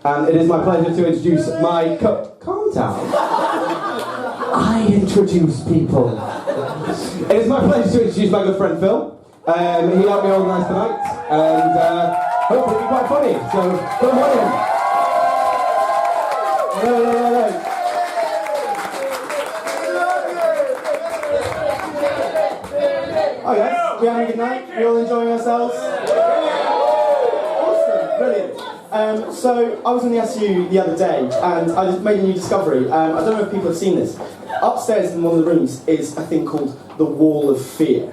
And it is my pleasure to introduce my calm down. I introduce people. It is my pleasure to introduce my good friend Phil. He helped me organise tonight, and hopefully it'll be quite funny. So, Phil Moynihan. No. Oh yes, we having a good night? We all enjoying ourselves? Awesome, brilliant. So I was in the SU the other day, and I just made a new discovery. I don't know if people have seen this. Upstairs in one of the rooms is a thing called the Wall of Fear.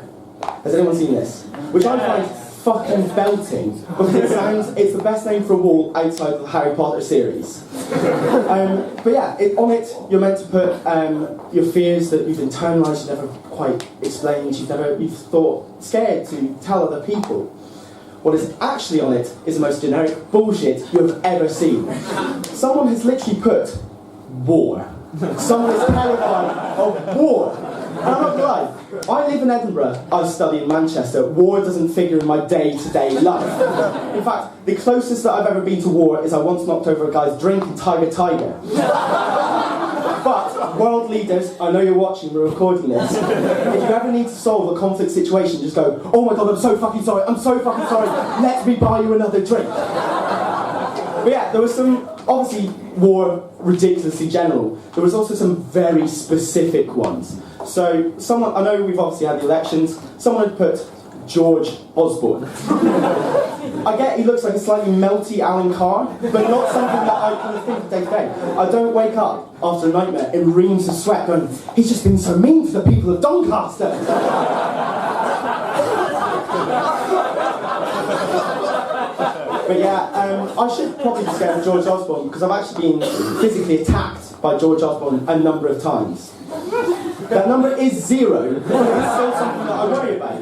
Has anyone seen this? Which I find fucking belting, because it's the best name for a wall outside of the Harry Potter series. But yeah, on it you're meant to put your fears that you've internalised, you've never quite explained, you've thought scared to tell other people. What is actually on it is the most generic bullshit you have ever seen. Someone has literally put war. Someone is terrified of war. And I'm not gonna lie, I live in Edinburgh, I study in Manchester. War doesn't figure in my day-to-day life. In fact, the closest that I've ever been to war is I once knocked over a guy's drink in Tiger. But, world leaders, I know you're watching, we're recording this. If you ever need to solve a conflict situation, just go, oh my god, I'm so fucking sorry, let me buy you another drink. But yeah, there was some, obviously, war ridiculously general. There was also some very specific ones. So, I know we've obviously had the elections, someone had put George Osborne. I get he looks like a slightly melty Alan Carr, but not something that I kind of think of day to day. I don't wake up after a nightmare in reams of sweat going, he's just been so mean to the people of Doncaster. But yeah, I should probably be scared of George Osborne, because I've actually been physically attacked by George Osborne a number of times. That number is 0, but it's still something that I worry about.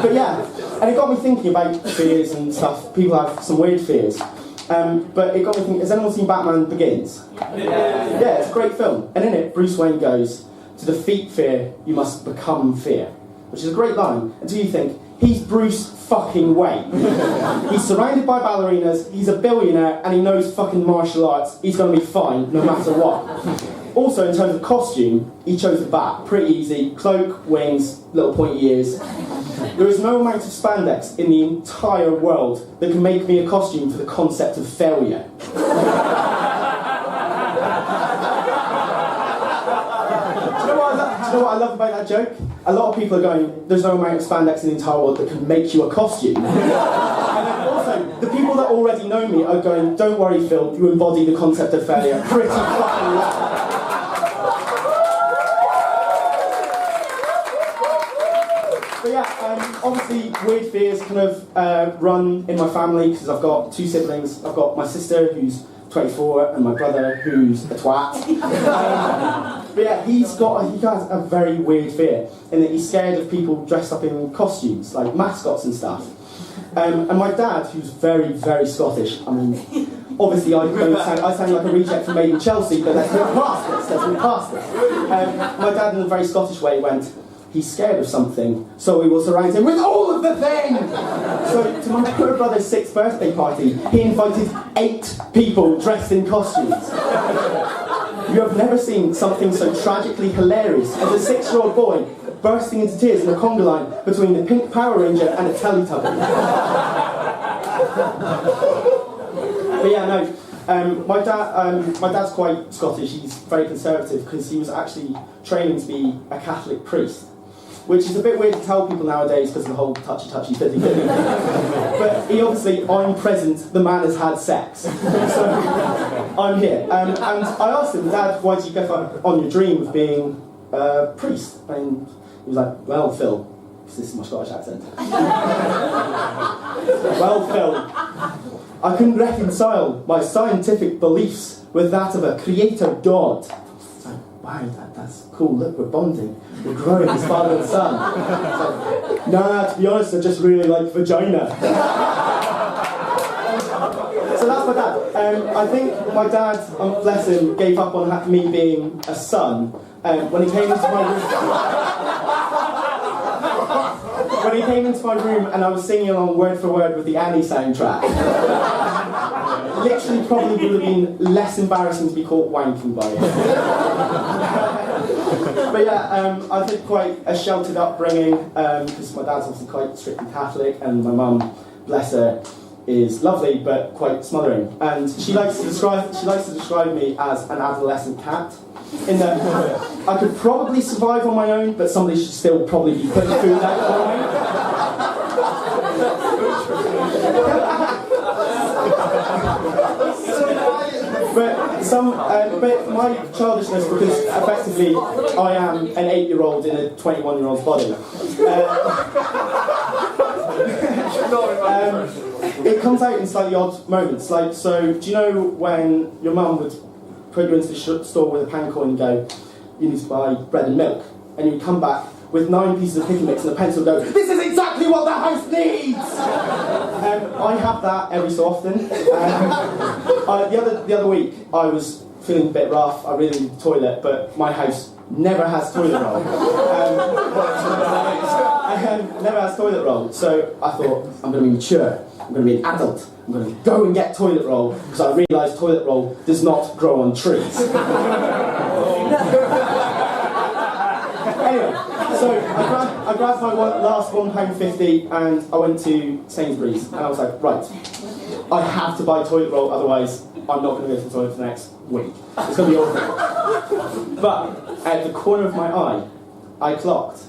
But yeah, and it got me thinking about fears and stuff. People have some weird fears. But it got me thinking, has anyone seen Batman Begins? Yeah, it's a great film. And in it, Bruce Wayne goes, to defeat fear, you must become fear. Which is a great line, until you think, he's Bruce fucking Wayne. He's surrounded by ballerinas, he's a billionaire, and he knows fucking martial arts. He's going to be fine, no matter what. Also, in terms of costume, he chose the bat. Pretty easy. Cloak, wings, little pointy ears. There is no amount of spandex in the entire world that can make me a costume for the concept of failure. Do you know what I love about that joke? A lot of people are going, there's no amount of spandex in the entire world that can make you a costume. And then also, the people that already know me are going, don't worry Phil, you embody the concept of failure pretty fucking well. But yeah, obviously weird fears kind of run in my family, because I've got 2 siblings. I've got my sister who's 24 and my brother who's a twat. But yeah, he has a very weird fear in that he's scared of people dressed up in costumes, like mascots and stuff. And my dad, who's very, very Scottish, I mean, obviously I sound like a reject from Made in Chelsea, but let's move past this. My dad, in a very Scottish way, went, he's scared of something, so we will surround him with all of the things! So, to my poor brother's 6th birthday party, he invited 8 people dressed in costumes. You have never seen something so tragically hilarious as a 6-year-old boy bursting into tears in a conga line between the pink Power Ranger and a Teletubby. But yeah, no. My dad's quite Scottish. He's very conservative because he was actually training to be a Catholic priest, which is a bit weird to tell people nowadays because of the whole touchy fitty. But he obviously, I'm present, the man has had sex. So I'm here. And I asked him, Dad, why did you go on your dream of being a priest? And he was like, well, Phil, this is my Scottish accent. Well, Phil, I couldn't reconcile my scientific beliefs with that of a creator god. It's like, wow, that's cool, look, we're bonding. We're growing as father and son. It's like, nah, to be honest, I just really like vagina. So that's my dad. I think my dad, bless him, gave up on me being a son when he came into my room. When he came into my room and I was singing along word for word with the Annie soundtrack. literally probably would have been less embarrassing to be caught wanking by it. But yeah, I've had quite a sheltered upbringing, because my dad's obviously quite strictly Catholic, and my mum, bless her, is lovely but quite smothering. And she likes to describe me as an adolescent cat, in that I could probably survive on my own, but somebody should still probably be putting food out for me. But my childishness, because effectively I am an 8-year-old in a 21-year-old's body. It comes out in slightly odd moments. Like, so, do you know when your mum would put you into the store with a pound coin and go, you need to buy bread and milk, and you'd come back with 9 pieces of pick and mix and a pencil and go, this is exactly what the house needs! I have that every so often. The other week, I was feeling a bit rough, I really needed the toilet, but my house never has toilet roll. Never has toilet roll, so I thought, I'm going to be mature, I'm going to be an adult, I'm going to go and get toilet roll, because I realised toilet roll does not grow on trees. Anyway, so I grabbed my last £1.50 and I went to Sainsbury's, and I was like, right, I have to buy toilet roll, otherwise I'm not going to go to the toilet for the next week. It's going to be awful. But at the corner of my eye, I clocked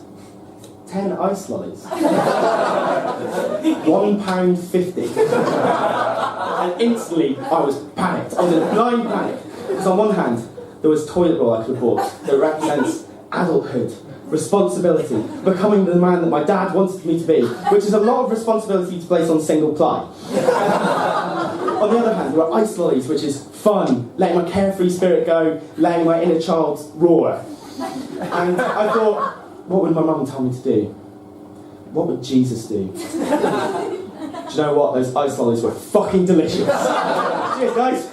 10 ice lollies. £1.50. And instantly I was panicked. I was in a blind panic. Because on one hand, there was toilet roll I could have bought that represents adulthood, responsibility, becoming the man that my dad wanted me to be, which is a lot of responsibility to place on single ply. On the other hand, there were ice lollies, which is fun, letting my carefree spirit go, letting my inner child roar. And I thought, what would my mum tell me to do? What would Jesus do? Do you know what? Those ice lollies were fucking delicious. Cheers, guys.